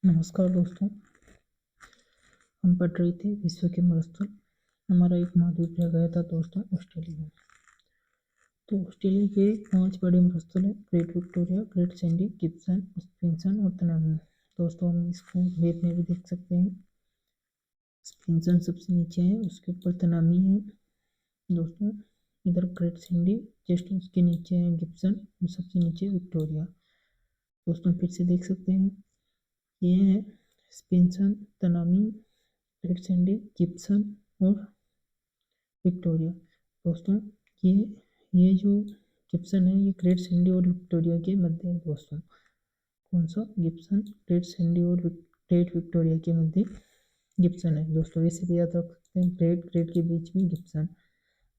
नमस्कार दोस्तों। हम पढ़ रहे थे विश्व के मरुस्थल। हमारा एक महाद्वीप रह गया था दोस्तों, ऑस्ट्रेलिया। तो ऑस्ट्रेलिया के 5 बड़े मरुस्थल हैं: Great Victoria, Great Sandy, Gibson, Simpson और तनामी। दोस्तों हम इसको मैप में भी देख सकते हैं। स्पिंसन सबसे नीचे है, उसके ऊपर तनामी है दोस्तों। इधर ग्रेट सैंडी, जस्ट उसके नीचे है गिब्सन और सबसे नीचे विक्टोरिया। दोस्तों फिर से देख सकते हैं, ये है स्पिंसन, तनामी, ग्रेट सैंडी, गिब्सन और विक्टोरिया। दोस्तों ये जो गिब्सन है, ये ग्रेट सैंडी और विक्टोरिया के मध्य है दोस्तों। कौन सा? गिब्सन, ग्रेट सैंडी और ग्रेट विक्टोरिया के मध्य गिब्सन है दोस्तों। वैसे भी याद रख सकते हैं, ग्रेट ग्रेट के बीच में Gibson,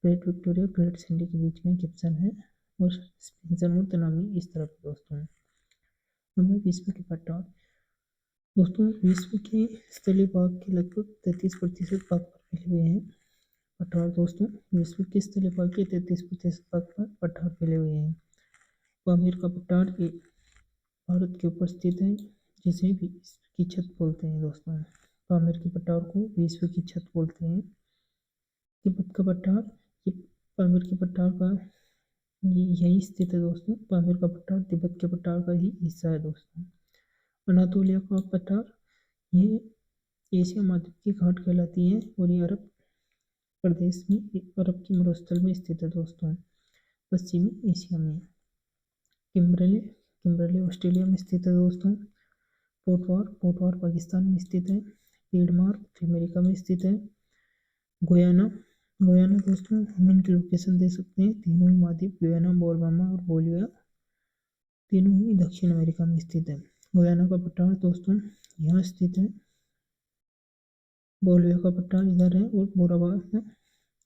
great Victoria Great Sandy के बीच में गिब्सन है और स्पिंसन और तनामी इस तरफ दोस्तों। नंबर विश्व के पठार। दोस्तों विश्व के स्थलीय भाग के लगभग 33% भाग पर फैले हुए हैं पठार। दोस्तों विश्व के स्थलीय भाग के 33% भाग पर पठार फैले हुए हैं। पामीर का पठार भारत के ऊपर स्थित है, जिसे विश्व की छत बोलते हैं दोस्तों। पामीर के पठार को विश्व की छत बोलते हैं। तिब्बत का पठार, ये पामीर के पठार का यही स्थित है दोस्तों। पामीर का पठार तिब्बत के पठार का ही हिस्सा है दोस्तों। अनातोलिया का पठार, ये एशिया महाद्वीप की घाट कहलाती है और ये अरब प्रदेश में, अरब के मरुस्थल में स्थित है दोस्तों, पश्चिमी एशिया में। किम्बरले किम्बरले ऑस्ट्रेलिया में स्थित है दोस्तों। पोटवार पाकिस्तान में स्थित है। पीडमार उत्तरी अमेरिका में स्थित है। गुयाना दोस्तों हम इनकी लोकेशन दे सकते हैं। तीनों ही महाद्वीप गुयाना, बोलबामा और बोलिविया तीनों ही दक्षिण अमेरिका में स्थित है। गुयाना का पठार दोस्तों यहाँ स्थित है। बोलिविया का पठार इधर है और बोरामामा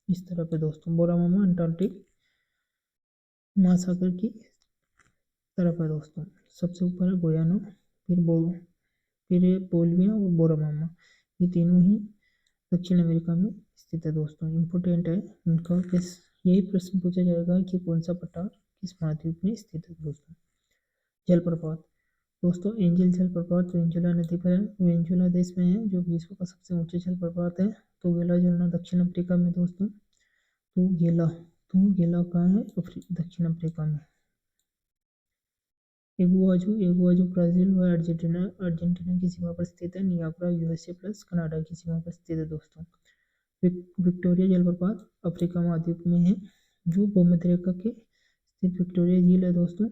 इस तरफ है दोस्तों। बोरामामा अंटार्कटिक महासागर की तरफ है दोस्तों। सबसे ऊपर है गुयाना, फिर बोलिविया और बोरामामा, ये तीनों ही दक्षिण अमेरिका में स्थित है दोस्तों। इम्पोर्टेंट है इनका, यही प्रश्न पूछा जाएगा कि कौन सा पठार किस महाद्वीप में स्थित है दोस्तों। जलप्रपात दोस्तों, एंजल जलप्रपात वेंजुला नदी पर है, वेंजुला देश में है, जो विश्व का सबसे ऊंचा जलप्रपात है। तूगेला झरना दक्षिण अफ्रीका में दोस्तों। तूगेला कहाँ है? दक्षिण अफ्रीका में। एगुआजू ब्राजील व अर्जेंटीना की सीमा पर स्थित है। नियाग्रा यूएसए प्लस कनाडा की सीमा पर स्थित है दोस्तों। विक्टोरिया जलप्रपात अफ्रीका महाद्वीप में है, जो भूमध्य रेखा के स्थित विक्टोरिया झील है दोस्तों।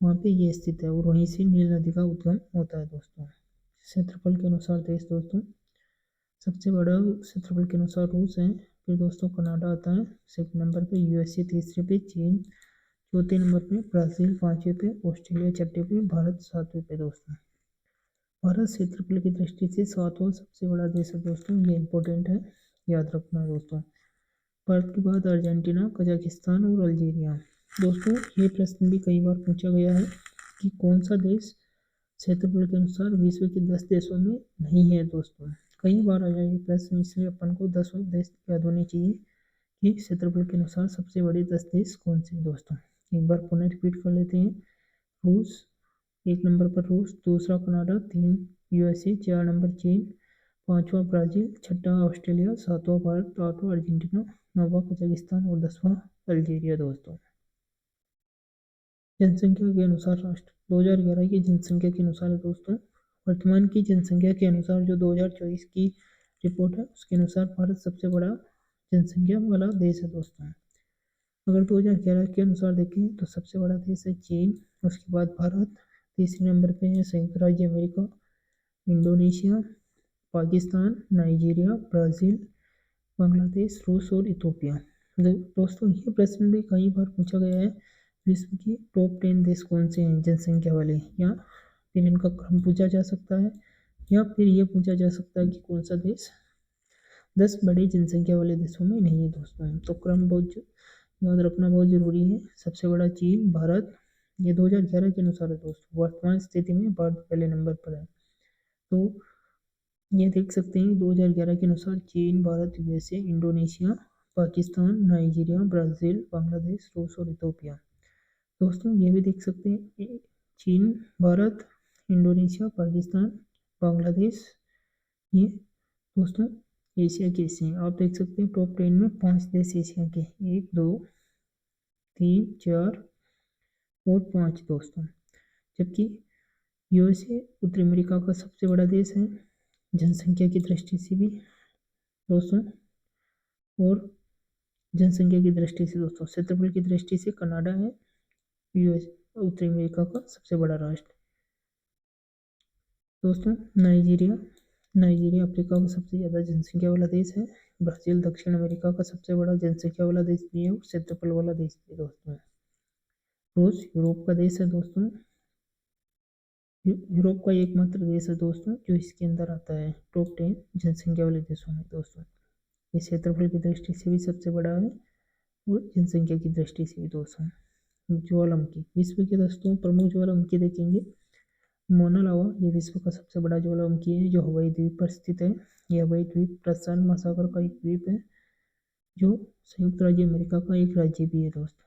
वहाँ पे ये स्थित है और वहीं से नील नदी का उद्गम होता है दोस्तों। क्षेत्रफल के अनुसार देश दोस्तों, सबसे बड़ा क्षेत्रफल के अनुसार रूस है, फिर दोस्तों कनाडा आता है, सेकंड नंबर पे यूएसए, तीसरे पे चीन, चौथे नंबर पे ब्राज़ील, पांचवें पे ऑस्ट्रेलिया, छठे पे भारत, सातवें पे दोस्तों। भारत क्षेत्रफल की दृष्टि से 7वां सबसे बड़ा देश है दोस्तों। ये इंपॉर्टेंट है, याद रखना दोस्तों। भारत के बाद अर्जेंटीना, कजाकिस्तान और अल्जीरिया। दोस्तों ये प्रश्न भी कई बार पूछा गया है कि कौन सा देश क्षेत्रफल के अनुसार विश्व के 10 देशों में नहीं है दोस्तों। कई बार आया ये प्रश्न, इसलिए अपन को 10 देश याद होने चाहिए कि क्षेत्रफल के अनुसार सबसे बड़े 10 देश कौन से दोस्तों। एक बार पुनः रिपीट कर लेते हैं। रूस, एक नंबर पर रूस, दूसरा कनाडा, 3 यूएसए, 4 नंबर चीन, 5वां ब्राज़ील, 6वां ऑस्ट्रेलिया, 7वां भारत, 8वां अर्जेंटीना, 9वां कजाकिस्तान और 10वां अल्जीरिया दोस्तों। जनसंख्या के अनुसार राष्ट्र 2011 की जनसंख्या के अनुसार है दोस्तों। वर्तमान की जनसंख्या के अनुसार जो 2024 की रिपोर्ट है, उसके अनुसार भारत सबसे बड़ा जनसंख्या वाला देश है दोस्तों। अगर 2011 के अनुसार देखें तो सबसे बड़ा देश है चीन, उसके बाद भारत, तीसरे नंबर पे है संयुक्त राज्य America, Indonesia, Pakistan, Nigeria, Brazil, Bangladesh, रूस और इथोपिया। दोस्तों ये प्रश्न भी कई बार पूछा गया है, विश्व के टॉप 10 देश कौन से हैं जनसंख्या वाले, या फिर इनका क्रम पूछा जा सकता है, या फिर ये पूछा जा सकता है कि कौन सा देश 10 बड़ी जनसंख्या वाले देशों में नहीं है दोस्तों। तो क्रम बहुत याद रखना बहुत जरूरी है। सबसे बड़ा चीन, भारत, ये 2011 के अनुसार है दोस्तों। वर्तमान स्थिति में भारत पहले नंबर पर है। तो ये देख सकते हैं 2011 के अनुसार चीन, Bharat, USA, Indonesia, Pakistan, Nigeria, Brazil, Bangladesh, रूस और इथोपिया। दोस्तों ये भी देख सकते हैं चीन, भारत, इंडोनेशिया, पाकिस्तान, बांग्लादेश, ये दोस्तों एशिया के हिस्से हैं। आप देख सकते हैं टॉप 10 में 5 देश एशिया के, 1 2 3 4 और 5 दोस्तों। जबकि यूएसए उत्तरी अमेरिका का सबसे बड़ा देश है जनसंख्या की दृष्टि से भी दोस्तों, और जनसंख्या की दृष्टि से दोस्तों, क्षेत्रफल की दृष्टि से कनाडा है यूएस उत्तरी अमेरिका का सबसे बड़ा राष्ट्र। दोस्तों नाइजीरिया अफ्रीका का सबसे ज़्यादा जनसंख्या वाला देश है। ब्राज़ील दक्षिण अमेरिका का सबसे बड़ा जनसंख्या वाला देश भी है और क्षेत्रफल वाला देश भी है दोस्तों। रूस यूरोप का देश है दोस्तों, यूरोप का एकमात्र देश है दोस्तों जो इसके अंदर आता है टॉप 10 जनसंख्या वाले देशों में दोस्तों। ये क्षेत्रफल की दृष्टि से भी सबसे बड़ा है और जनसंख्या की दृष्टि से भी दोस्तों। ज्वालामुखी, विश्व के दोस्तों प्रमुख ज्वालामुखी देखेंगे। मोना लावा, ये विश्व का सबसे बड़ा ज्वालामुखी है जो हवाई द्वीप पर स्थित है। यह हवाई द्वीप प्रशांत महासागर का एक द्वीप है जो संयुक्त राज्य अमेरिका का एक राज्य भी है दोस्तों।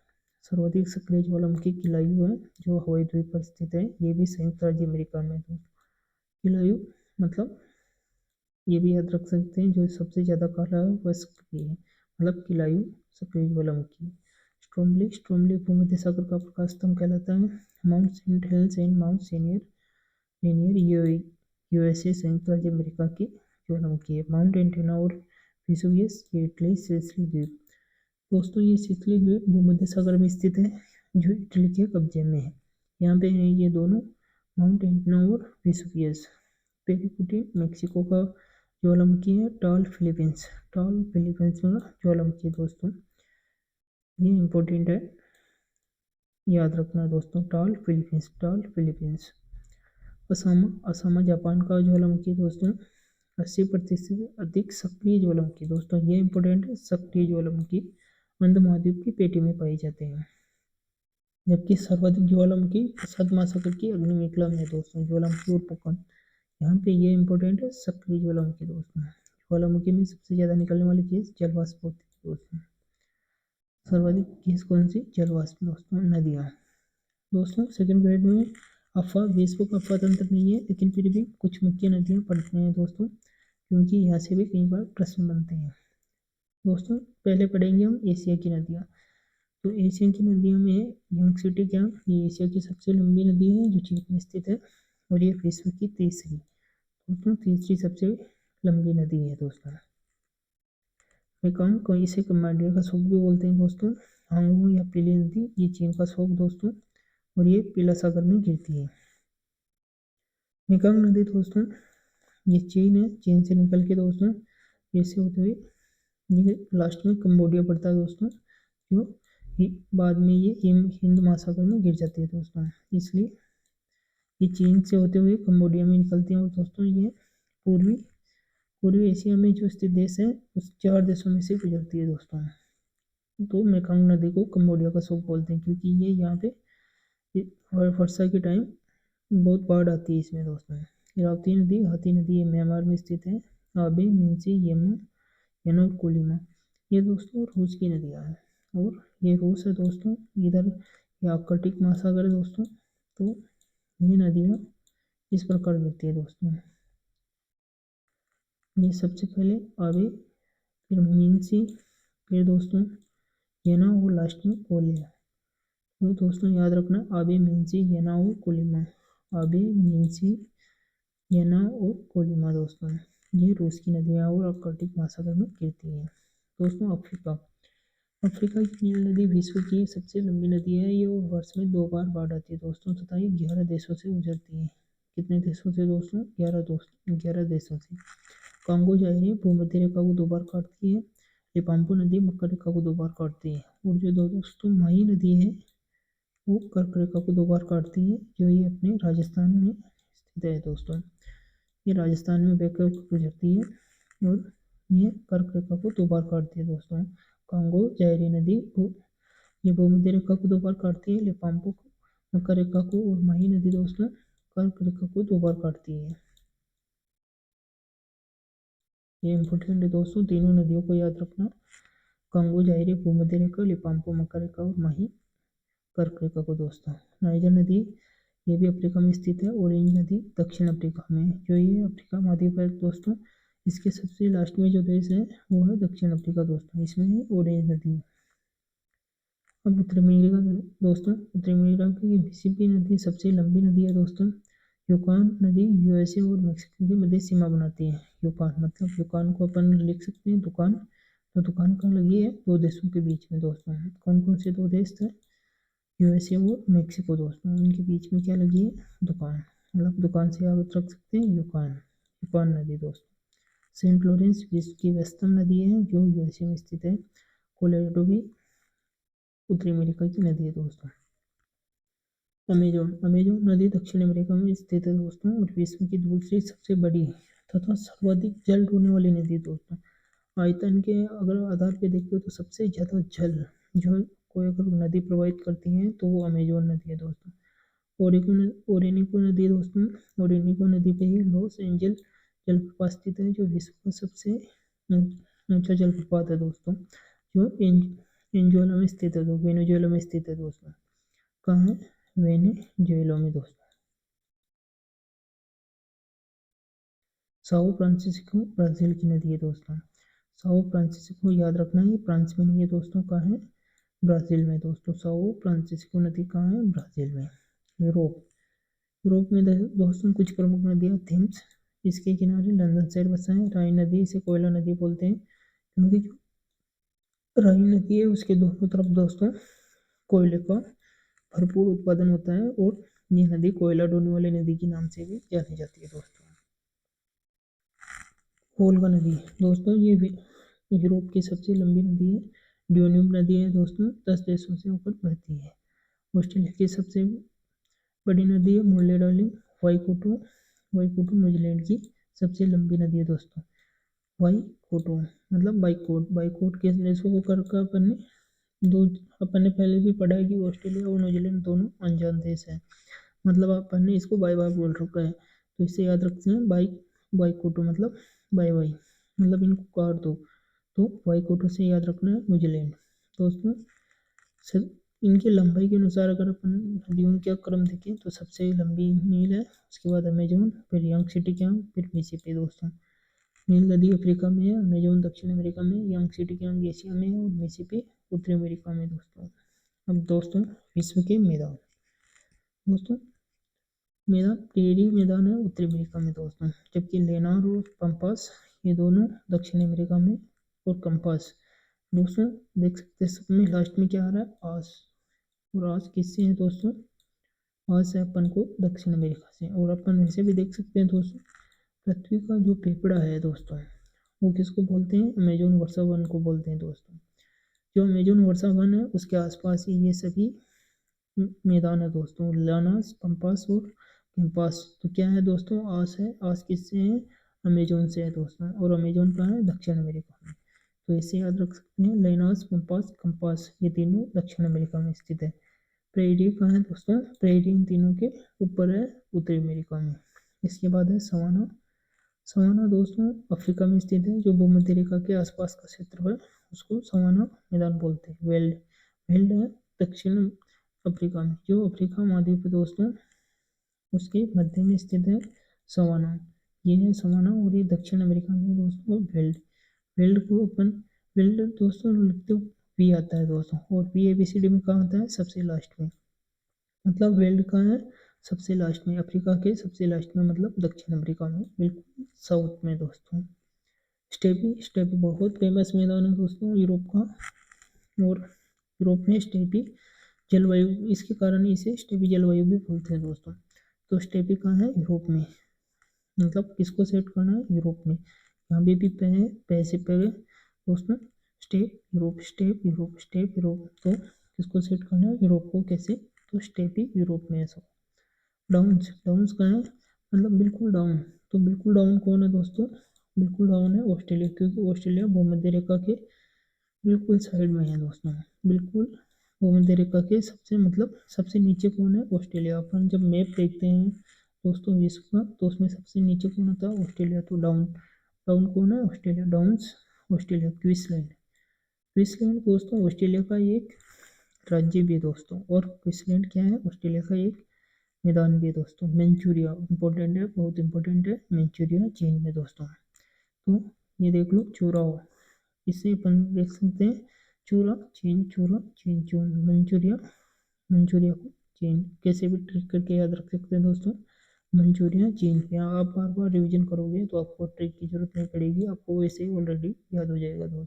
सर्वाधिक सक्रिय ज्वालामुखी किलायू है जो हवाई द्वीप पर स्थित है, ये भी संयुक्त राज्य अमेरिका में है। किलायू मतलब ये भी याद रख सकते हैं जो सबसे ज़्यादा काला है वह सक्रिय है, मतलब किलायू सक्रिय ज्वालामुखी। स्ट्रोमली भूमध्य सागर का प्रकाश स्तंभ कहलाता है। Mount Saint Helens and Mount Rainier USA संयुक्त राज्य अमेरिका की ज्वालामुखी है। माउंट एंटेना और वेसुवियस ये इटली सिसिली द्वीप। दोस्तों ये सिसिली द्वीप भूमध्य सागर में स्थित है जो इटली के कब्जे में है। यहाँ पे हैं ये दोनों माउंट एंटेना और वेसुवियस। पेरिकुटिन मेक्सिको का ज्वालामुखी है। टॉल फिलीपींस में ज्वालामुखी दोस्तों, ये इम्पोर्टेंट है, याद रखना दोस्तों। Toll Philippines. असामा जापान का ज्वालामुखी दोस्तों, 80% अधिक सक्रिय ज्वालामुखी दोस्तों, ये इम्पोर्टेंट है। सक्रिय ज्वालामुखी अंध महाद्वीप की पेटी में पाए जाते हैं। जबकि सर्वाधिक ज्वालामुखी प्रशांत महासागर की अग्निमेखला में है दोस्तों, ज्वालामुखी और पुकन। यहाँ पे ये इम्पोर्टेंट है सक्रिय ज्वालामुखी दोस्तों। ज्वालामुखी में सबसे ज़्यादा निकलने वाली गैस जलवाष्प होती है दोस्तों। सर्वाधिक गैस कौन सी? जलवाष्प दोस्तों। नदियाँ दोस्तों, सेकंड ग्रेड में अफवाह, विश्व का अफवाह तंत्र नहीं है लेकिन फिर भी कुछ मुख्य नदियाँ पढ़ते हैं दोस्तों, क्योंकि यहाँ से भी कई बार प्रश्न बनते हैं दोस्तों। पहले पढ़ेंगे हम एशिया की नदियाँ। तो एशिया की नदियों में यंगसिटी कियांग, ये एशिया की सबसे लंबी नदी है जो चीन में स्थित है और ये विश्व की तीसरी सबसे लंबी नदी है दोस्तों। मेकांग को इसे कंबोडिया का शोक भी बोलते हैं दोस्तों। हांगू या पीली नदी, ये चीन का शोक दोस्तों और ये पीला सागर में गिरती है। मेकांग नदी दोस्तों ये चीन है, चीन से निकल के दोस्तों ऐसे होते हुए ये लास्ट में कंबोडिया पड़ता है दोस्तों, जो बाद में ये हिंद महासागर में गिर जाती है दोस्तों। इसलिए ये चीन से होते हुए कंबोडिया में निकलती है और दोस्तों ये पूर्वी एशिया में जो स्थित देश है उस 4 देशों में से गुजरती है दोस्तों। तो मेकांग नदी को कंबोडिया का शोक बोलते हैं क्योंकि ये यहाँ पे वर्षा के टाइम बहुत बाढ़ आती है इसमें दोस्तों। इरावती नदी, हाथी नदी, ये म्यांमार में स्थित है। आबे, मींसी, येनो और कोलिमा, ये दोस्तों रूस की नदियाँ हैं और ये रूस है दोस्तों। इधर ये आर्कटिक महासागर है दोस्तों। तो ये नदियाँ इस प्रकार गिरती है दोस्तों। ये सबसे पहले आबे, फिर मींसी, फिर दोस्तों येना और लास्ट में कोलिमा। तो दोस्तों याद रखना, आबे, मींसी, येना और कोलिमा। आबे, मींसी, येना और कोलिमा दोस्तों, ये रूस की नदियाँ और आर्कटिक महासागर में गिरती हैं दोस्तों। अफ्रीका की नील नदी विश्व की सबसे लंबी नदी है। ये वर्ष में 2 बार बाढ़ आती है दोस्तों तथा ये 11 देशों से गुजरती है। कितने देशों से दोस्तों? 11 देशों से। कांगो जायरी भूमध्य रेखा को 2 बार काटती है। लिपाम्पू नदी मकर रेखा को 2 बार काटती है। और जो दोस्तों माही नदी है वो कर्क रेखा को 2 बार काटती है, जो ये अपने राजस्थान में स्थित है दोस्तों। ये राजस्थान में बहकर गुजरती है और ये कर्क रेखा को 2 बार काटती है दोस्तों। कांगो जायरी नदी ये भूमध्य रेखा को 2 बार काटती है। लिपाम्पू मकर रेखा को और माही नदी दोस्तों कर्क रेखा को 2 बार काटती है। ये इम्पोर्टेंट है दोस्तों, तीनों नदियों को याद रखना। कांगो जायरी भूमध्य रेखा, लिपाम्पू मकर रेखा और माही कर्क रेखा को दोस्तों। नाइजर नदी ये भी अफ्रीका में स्थित है। ऑरेंज नदी दक्षिण अफ्रीका में है। जो ये अफ्रीका महाद्वीप है दोस्तों, इसके सबसे लास्ट में जो देश है वो है दक्षिण अफ्रीका दोस्तों, इसमें है ऑरेंज नदी। अब उत्तरी अमेरिका दोस्तों, उत्तरी अमेरिका की मिसिसिपी नदी सबसे लंबी नदी है दोस्तों। यूकान नदी यूएसए और मेक्सिको के मध्य सीमा बनाती है। यूकान मतलब यूकान को अपन लिख सकते हैं दुकान, तो दुकान कहाँ लगी है, दो देशों के बीच में दोस्तों। कौन कौन से दो देश थे, यूएसए और मेक्सिको दोस्तों, उनके बीच में क्या लगी है, दुकान। मतलब दुकान से याद रख सकते हैं यूकान, यूकान नदी दोस्तों। सेंट लॉरेंस विश्व की व्यस्तम नदी है जो यूएसए में स्थित है। कोलोराडो भी उत्तरी अमेरिका की नदी है दोस्तों। अमेजोन, अमेजोन नदी दक्षिण अमेरिका में स्थित है दोस्तों और विश्व की दूसरी सबसे बड़ी तथा सर्वाधिक जल ढोने वाली नदी दोस्तों। आयतन के अगर आधार पे देखते हो तो सबसे ज़्यादा जल जो कोई अगर नदी प्रवाहित करती है तो वो अमेजोन नदी है दोस्तों। ओरेनिको नदी दोस्तों, ओरेनिको नदी पे ही लॉस एंजल जलप्रपात स्थित है जो विश्व का सबसे ऊंचा जलप्रपात है दोस्तों, जो वेनेजुएला में स्थित है। वेनेजुएला में स्थित है दोस्तों। कहाँ है, वेनेजुएला में दोस्तों। साओ फ्रांसिस्को ब्राजील की नदी है दोस्तों। साओ फ्रांसिस्को याद रखना है, फ्रांस में नहीं है दोस्तों, कहाँ है, ब्राजील में दोस्तों। साओ फ्रांसिस्को नदी कहाँ है, ब्राजील में। यूरोप, यूरोप में दोस्तों कुछ प्रमुख नदियाँ, थेम्स इसके किनारे लंदन शहर बसा है। राइन नदी इसे कोयला नदी बोलते हैं क्योंकि जो राइन नदी है उसके दोनों तरफ दोस्तों कोयले का भरपूर उत्पादन होता है और ये नदी कोयला ढोने वाली नदी के नाम से भी जानी जाती है दोस्तों। वोल्गा नदी दोस्तों, ये यूरोप की सबसे लंबी नदी है। ड्यून्यूब नदी है दोस्तों, 10 देशों से होकर बहती है। ऑस्ट्रेलिया की सबसे बड़ी नदी है मुर्ले डार्लिंग। वाईकोटो, वाईकोटो न्यूजीलैंड की सबसे लंबी नदी है दोस्तों। वाईकोटो मतलब बाइकोट, बाइकोट किस देशों को कर का अपन ने दो, अपन ने पहले भी पढ़ा है कि ऑस्ट्रेलिया और न्यूजीलैंड दोनों अनजान देश है, मतलब अपन ने इसको बाय बाय बोल रखा है, तो इसे याद रखते हैं। बाइकोटो मतलब बाय बाय, मतलब इनको काट दो, तो वाईकोटो से याद रखना है न्यूजीलैंड दोस्तों। सर इनकी लंबाई के अनुसार अगर अपन नदियों का क्रम देखें तो सबसे लंबी नील है, उसके बाद अमेजोन, फिर यांगत्से कियांग, फिर मिसिसिपी दोस्तों। नील नदी अफ्रीका में है, अमेजोन दक्षिण अमेरिका में, यांगत्से कियांग एशिया में है और मिसिसिपी उत्तरी अमेरिका में दोस्तों। अब दोस्तों विश्व के मैदान दोस्तों, मैदान प्रेरी मैदान है उत्तरी अमेरिका में दोस्तों, जबकि लेनार और पंपास ये दोनों दक्षिण अमेरिका में। और कंपास दोस्तों देख सकते हैं सब में लास्ट में क्या आ रहा है, आस, और आज किससे है दोस्तों, आज से अपन को दक्षिण अमेरिका से। और अपन वैसे भी देख सकते हैं दोस्तों, पृथ्वी का जो फेफड़ा है दोस्तों वो किसको बोलते हैं, अमेजोन वर्षा वन को बोलते हैं दोस्तों। जो अमेजोन वर्षा वन है उसके आसपास ही ये सभी मैदान है दोस्तों, लानास, पंपास और कैंपास। तो क्या है दोस्तों, आस है, आस किससे है, अमेजोन से है दोस्तों, और अमेजोन कहाँ है, दक्षिण अमेरिका में। तो इसे याद रख सकते हैं, लेनास, पंपास, कंपास ये तीनों दक्षिण अमेरिका में स्थित है। प्रेरी कहाँ है दोस्तों, प्रेरी इन तीनों के ऊपर है उत्तरी अमेरिका में। इसके बाद है सवाना, सवाना दोस्तों अफ्रीका में स्थित है, जो भूमध्य रेखा के आसपास का क्षेत्र है उसको सवाना मैदान बोलते हैं। वेल्ड, वेल्ड है दक्षिण अफ्रीका में, जो अफ्रीका महाद्वीप है दोस्तों उसके मध्य में स्थित है सवाना, ये है सवाना। और ये दक्षिण अमेरिका में दोस्तों वेल्ड, वेल्ड को अपन वेल्ड दोस्तों लिखते हो वी आता है दोस्तों, और वी एबीसीडी में कहाँ आता है, सबसे लास्ट में, मतलब वेल्ड कहाँ है, सबसे लास्ट में, अफ्रीका के सबसे लास्ट में, मतलब दक्षिण अमेरिका में बिल्कुल साउथ में दोस्तों। स्टेपी, स्टेपी बहुत फेमस मैदान है दोस्तों यूरोप का, और यूरोप में स्टेपी जलवायु, इसके कारण इसे स्टेपी जलवायु भी बोलते हैं दोस्तों। तो स्टेपी कहाँ है, यूरोप में, मतलब किसको सेट करना है, यूरोप में। यहाँ भी पैसे पे दोस्तों step Europe, step Europe, step Europe, तो किसको सेट करना है, यूरोप को। कैसे, तो स्टेप ही यूरोप में है सब। डाउन्स, डाउन्स कहाँ है, मतलब बिल्कुल डाउन, तो बिल्कुल डाउन कौन है दोस्तों, बिल्कुल डाउन है ऑस्ट्रेलिया, क्योंकि ऑस्ट्रेलिया भूमध्य रेखा के बिल्कुल साइड में है दोस्तों, बिल्कुल भूमध्य रेखा के सबसे, मतलब सबसे नीचे कौन है, ऑस्ट्रेलिया। अपन जब मैप देखते हैं दोस्तों विश्व का तो उसमें सबसे नीचे कौन होता है, ऑस्ट्रेलिया। तो डाउन, डाउन कौन है, Australia, downs Australia. Queensland, Queensland दोस्तों ऑस्ट्रेलिया का एक राज्य भी है दोस्तों, और क्वींसलैंड क्या है, ऑस्ट्रेलिया का एक मैदान भी है दोस्तों। मंचूरिया इंपॉर्टेंट है, बहुत इंपॉर्टेंट है, मंचूरिया चीन में दोस्तों। तो ये देख लो चूराओ, इससे अपन देख सकते हैं चूरा चीन, मंचूरिया, मंचूरिया को चीन, कैसे भी ट्रिक करके याद रख सकते हैं दोस्तों, मंचूरिया चीन। यहाँ आप बार बार रिवीजन करोगे तो आपको ट्रिक की जरूरत नहीं पड़ेगी, आपको वैसे ही ऑलरेडी याद हो जाएगा दोस्तों।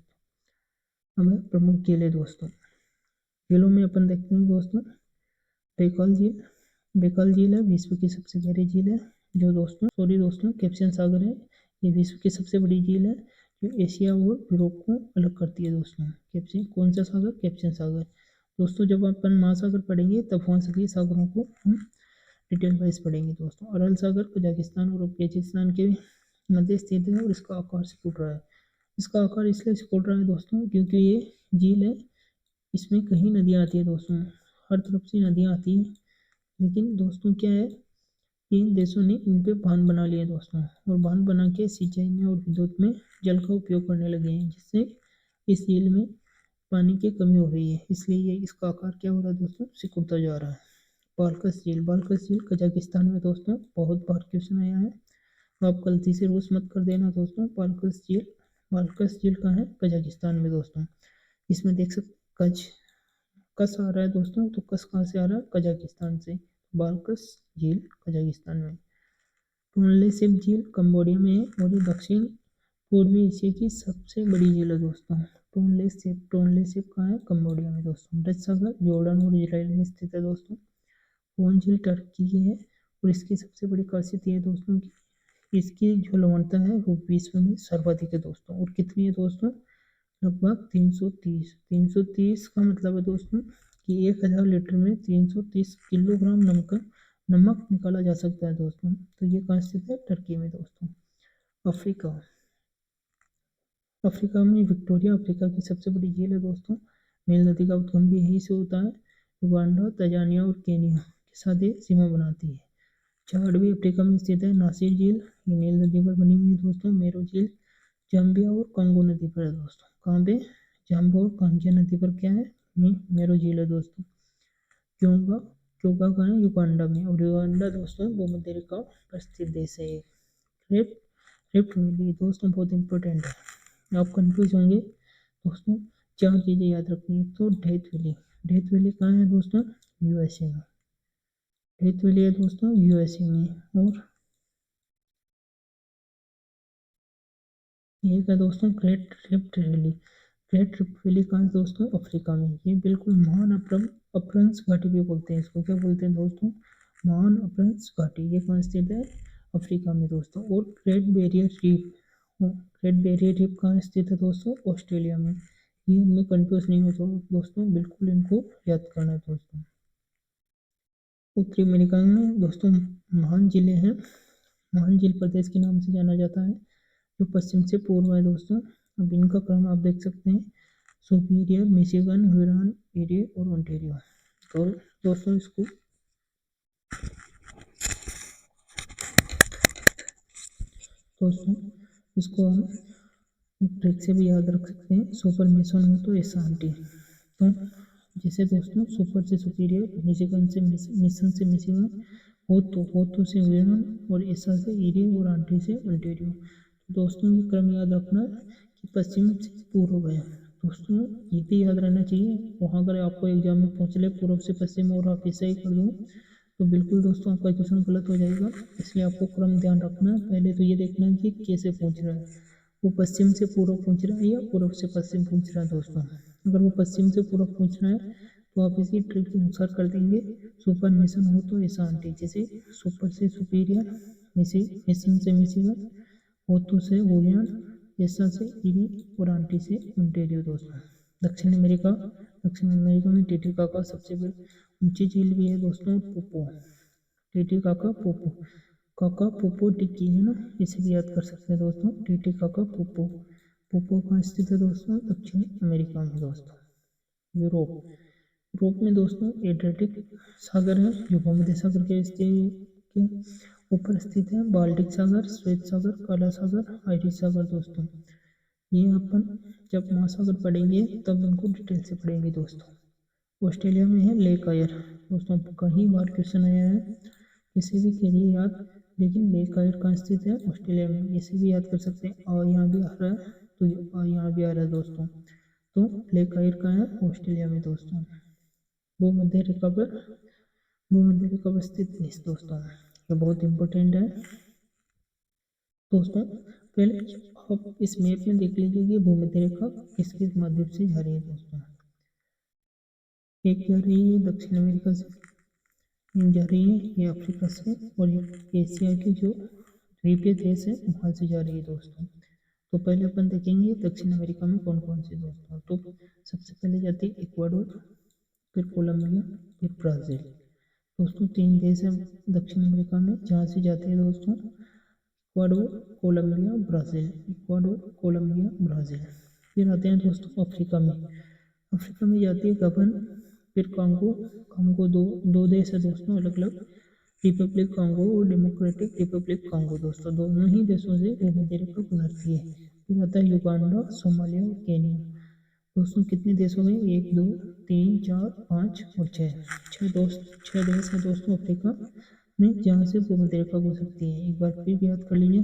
हमें प्रमुख झील है दोस्तों, झीलों में अपन देखते हैं दोस्तों बैकाल झील, बैकाल झील है विश्व की सबसे गहरी झील है, जो दोस्तों कैप्शन सागर है, ये विश्व की सबसे बड़ी झील है जो एशिया और यूरोप को अलग करती है दोस्तों। कैप्शन कौन सा सागर, कैप्शन सागर दोस्तों। जब अपन महासागर पढ़ेंगे तब वहाँ सभी सागरों को हम डिटेल वाइज पढ़ेंगे दोस्तों। अरल सागर कजाकिस्तान और उज्बेकिस्तान के मध्य स्थित है और इसका आकार सिकुड़ रहा है। इसका आकार इसलिए सिकुड़ रहा है दोस्तों क्योंकि ये झील है, इसमें कहीं नदियाँ आती है दोस्तों, हर तरफ से नदियाँ आती हैं, लेकिन दोस्तों क्या है, इन देशों ने इन पे बांध बना लिए दोस्तों, और बांध बना के सिंचाई में और विद्युत में जल का उपयोग करने लगे हैं, जिससे इस झील में पानी की कमी हो रही है, इसलिए ये इसका आकार क्या हो रहा है दोस्तों, सिकुड़ता जा रहा है। बाल्कस झील कजाकिस्तान में दोस्तों, बहुत बार क्वेश्चन आया है, आप गलती से रूस मत कर देना दोस्तों। बाल्कस झील कहाँ है, कजाकिस्तान में दोस्तों। इसमें देख सकते कज कस आ रहा है दोस्तों, तो कस कहाँ से आ रहा है, कजाकिस्तान से। बाल्कस झील कजाकिस्तान में। टोनले सैप झील कंबोडिया में है और ये दक्षिण पूर्वी एशिया की सबसे बड़ी झील है दोस्तों। टोनले सैप कहाँ है, कंबोडिया में दोस्तों। मृत सागर जॉर्डन और इजराइल में स्थित है दोस्तों। फोन झील टर्की की है और इसकी सबसे बड़ी खासियत ये है दोस्तों की इसकी जो लवणता है वो विश्व में सर्वाधिक है दोस्तों। और कितनी है दोस्तों, लगभग 330 का मतलब है दोस्तों कि 1000 लीटर में 330 किलोग्राम नमक निकाला जा सकता है दोस्तों। तो ये कहाँ स्थित है, टर्की में दोस्तों। अफ्रीका में विक्टोरिया अफ्रीका की सबसे बड़ी झील है दोस्तों। नील नदी का उद्गम भी यहीं से होता है। युगांडा, तंजानिया और केनिया के साथ ये सीमा बनाती है। चाड भी अफ्रीका में स्थित है। नासिर झील ये नील नदी पर बनी हुई है दोस्तों। मेरो झील जाम्बिया और कांगो नदी पर है दोस्तों। कहाँ पे, जाम्बो और कांगिया नदी पर क्या है, मेरो झील है दोस्तों। क्योंगा क्योंगा कहाँ है, युगांडा में, और युगांडा दोस्तों भूमध्य रेखा पर स्थित देश है। रिफ्ट रिफ्ट वैली दोस्तों बहुत इंपॉर्टेंट है, आप कंफ्यूज होंगे दोस्तों। 4 चीज़ें याद रखनी है। तो डेथ वैली कहाँ है दोस्तों, यूएसए में। डेथ वैली है दोस्तों यूएसए में। और ये क्या दोस्तों, ग्रेट रिफ्ट वैली कहाँ है दोस्तों, अफ्रीका में। ये बिल्कुल महान अपरंस घाटी भी बोलते हैं इसको, क्या बोलते हैं दोस्तों, महान अपरंस घाटी। ये कहाँ स्थित है, अफ्रीका में दोस्तों। और ग्रेट बैरियर रीफ कहाँ स्थित है दोस्तों, ऑस्ट्रेलिया में। ये इनमें कंफ्यूज नहीं हो दोस्तों, बिल्कुल इनको याद करना है दोस्तों। उत्तरी अमेरिका में दोस्तों महान झीलें हैं। महान झील प्रदेश के नाम से जाना जाता है, जो पश्चिम से पूर्व है दोस्तों। अब इनका क्रम आप देख सकते हैं, सुपीरियर, मिशिगन, हुरॉन, एरी और ओंटारियो। तो दोस्तों इसको हम एक ट्रिक से भी याद रख सकते हैं, सुपर मिशन हो तो ऐसा आंटी। तो जैसे दोस्तों सुपर से सुपीरियर, मिशिगन से मिशन से मिशिगन, हो तो से हुरॉन और ऐसा से एरी और आंटी से ओंटारियो। दोस्तों ये क्रम याद रखना कि पश्चिम से पूर्व है दोस्तों, ये भी याद रहना चाहिए। वहाँ अगर आपको एग्जाम में पूछ ले पूर्व से पश्चिम और आप ऐसा ही कर दूँ तो बिल्कुल दोस्तों आपका क्वेश्चन गलत हो जाएगा। इसलिए आपको क्रम ध्यान रखना है। पहले तो ये देखना है कि कैसे पूछ रहा है, वो पश्चिम से पूर्व पूछ रहा है या पूर्व से पश्चिम पूछ रहा है दोस्तों। अगर वो पश्चिम से पूर्व पूछ रहा है तो आप इसी ट्रिक के अनुसार कर देंगे। सुपर मिशन हो तो ऐसा आंटी, जैसे सुपर से सुपीरियर, मिशन से मिशिगन, होतो से हुरॉन, ऐसा से एरी और आंटी से ओंटारियो दोस्तों। दक्षिण अमेरिका में टिटिकाका सबसे ऊंची झील भी है दोस्तों, पोपो। टिटिकाका पोपो टिक्की है ना, इसे भी याद कर सकते हैं दोस्तों, टिटिकाका पोपो कहाँ स्थित है दोस्तों, दक्षिण अमेरिका में दोस्तों। यूरोप में दोस्तों एड्रियाटिक सागर है जो भूमध्य सागर के ऊपर स्थित है। बाल्टिक सागर, श्वेत सागर, काला सागर, आयरिश सागर दोस्तों। ये अपन जब महासागर पढ़ेंगे तब इनको डिटेल से पढ़ेंगे दोस्तों। ऑस्ट्रेलिया में है लेक आयर दोस्तों, कई बार क्वेश्चन आया है। किसी भी के लिए याद, लेकिन लेक आइड कहाँ स्थित है? ऑस्ट्रेलिया में। इसे भी याद कर सकते हैं। और यहाँ भी आ रहा है, तो और यहाँ भी आ रहा है दोस्तों। तो लेक आइड कहाँ है? ऑस्ट्रेलिया में दोस्तों। भूमध्य रेखा पर स्थित देश दोस्तों, ये बहुत इंपॉर्टेंट है दोस्तों। पहले आप इस मैप में देख लीजिए कि भूमध्य रेखा किस किस माध्यम से जा रही है दोस्तों। एक जा रही है दक्षिण अमेरिका से, जा रही है ये अफ्रीका से, और ये एशिया के जो द्वीपीय देश है वहाँ से जा रही है दोस्तों। तो पहले अपन देखेंगे दक्षिण अमेरिका में कौन कौन से दोस्तों। तो सबसे पहले जाती है इक्वाडोर, फिर कोलंबिया, फिर ब्राज़ील। दोस्तों 3 देश है दक्षिण अमेरिका में जहाँ से जाती है दोस्तों, Ecuador, Colombia, Brazil. Ecuador, Colombia, Brazil. फिर आते हैं दोस्तों अफ्रीका में। अफ्रीका में जाती है गबन, फिर कांगो। कांगो दो देश है दोस्तों अलग अलग, रिपब्लिक कांगो और डेमोक्रेटिक रिपब्लिक कांगो दोस्तों। दोनों ही देशों से भूमध्य रेखा गुजरती है। फिर आता है युगांडा, सोमालिया और केन्या। दोस्तों कितने देश हो गए? 1 2 3 4 5 और 6 6 देश है दोस्तों अफ्रीका में जहाँ से भूमध्य रेखा गुजरती है। एक बार फिर याद कर लीजिए,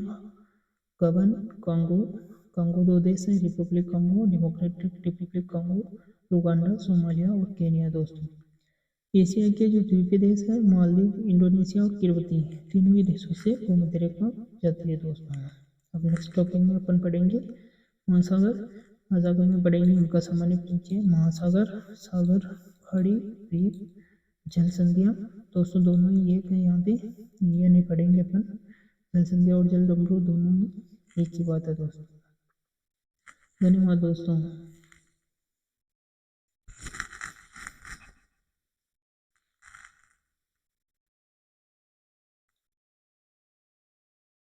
गबन, कांगो। कांगो 2 देश है, Republic Congo, democratic Republic Congo, Uganda, Somalia और केन्या दोस्तों। एशिया के जो द्वीपीय देश है मालदीव, इंडोनेशिया और किरवती, तीनों ही देशों से भूमध्य रेखा जाती है दोस्तों। अब नेक्स्ट टॉपिक में अपन पढ़ेंगे महासागर। महासागर में पढ़ेंगे उनका सामान्य परिचय, महासागर, सागर, खाड़ी, द्वीप, जल संधियाँ। दोस्तों दोनों ही एक है यहाँ पे, ये नहीं पढ़ेंगे अपन। जल संधियाँ और जल डमरू दोनों ही एक ही बात है दोस्तों। धन्यवाद दोस्तों।